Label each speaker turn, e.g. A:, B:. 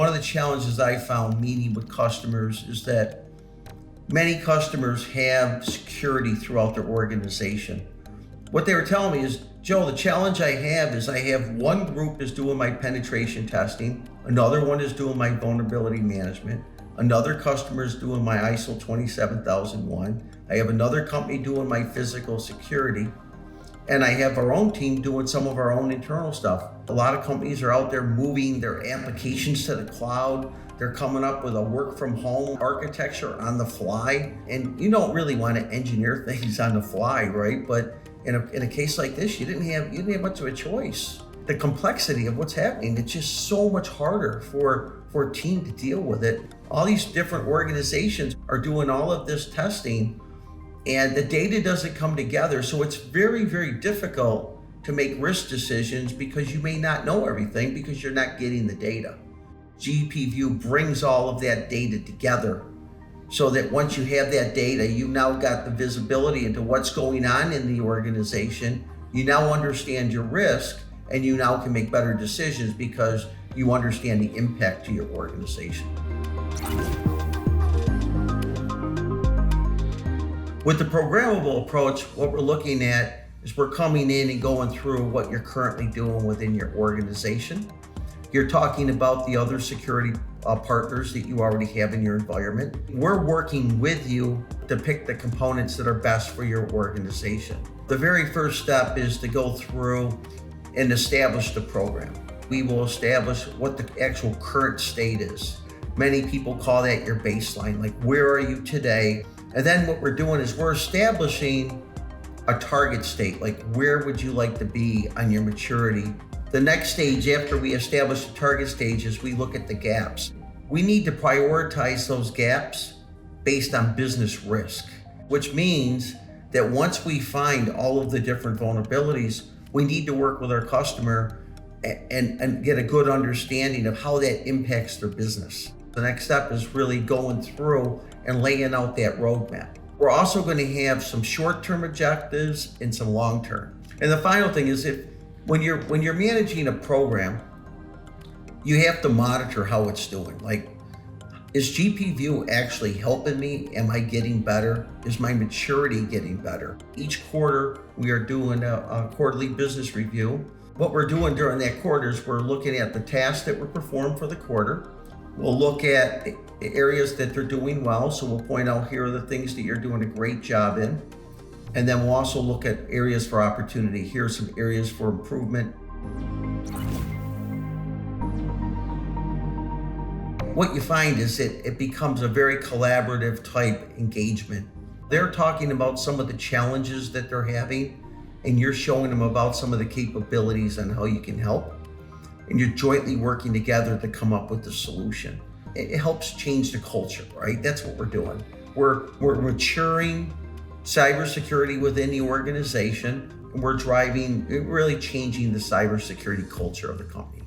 A: One of the challenges I found meeting with customers is that many customers have security throughout their organization. What they were telling me is, Joe, the challenge I have is I have one group is doing my penetration testing, another one is doing my vulnerability management, another customer is doing my ISO 27001, I have another company doing my physical security, and I have our own team doing some of our own internal stuff. A lot of companies are out there moving their applications to the cloud. They're coming up with a work from home architecture on the fly. And you don't really want to engineer things on the fly, right? But in a case like this, you didn't have much of a choice. The complexity of what's happening, it's just so much harder for a team to deal with it. All these different organizations are doing all of this testing, and the data doesn't come together. So it's very, very difficult to make risk decisions because you may not know everything because you're not getting the data. GPVUE brings all of that data together so that once you have that data, you now got the visibility into what's going on in the organization. You now understand your risk, and you now can make better decisions because you understand the impact to your organization. With the programmable approach, what we're looking at is we're coming in and going through what you're currently doing within your organization. You're talking about the other security partners that you already have in your environment. We're working with you to pick the components that are best for your organization. The very first step is to go through and establish the program. We will establish what the actual current state is. Many people call that your baseline, like where are you today? And then what we're doing is we're establishing a target state, like where would you like to be on your maturity? The next stage after we establish the target stage is we look at the gaps. We need to prioritize those gaps based on business risk, which means that once we find all of the different vulnerabilities, we need to work with our customer and get a good understanding of how that impacts their business. The next step is really going through and laying out that roadmap. We're also going to have some short-term objectives and some long-term. And the final thing is when you're managing a program, you have to monitor how it's doing. Like, is GPVUE actually helping me? Am I getting better? Is my maturity getting better? Each quarter, we are doing a quarterly business review. What we're doing during that quarter is we're looking at the tasks that were performed for the quarter. We'll look at areas that they're doing well. So we'll point out here are the things that you're doing a great job in. And then we'll also look at areas for opportunity. Here are some areas for improvement. What you find is that it becomes a very collaborative type engagement. They're talking about some of the challenges that they're having, and you're showing them about some of the capabilities and how you can help. And you're jointly working together to come up with the solution. It helps change the culture, right? That's what we're doing. We're maturing cybersecurity within the organization, and we're really changing the cybersecurity culture of the company.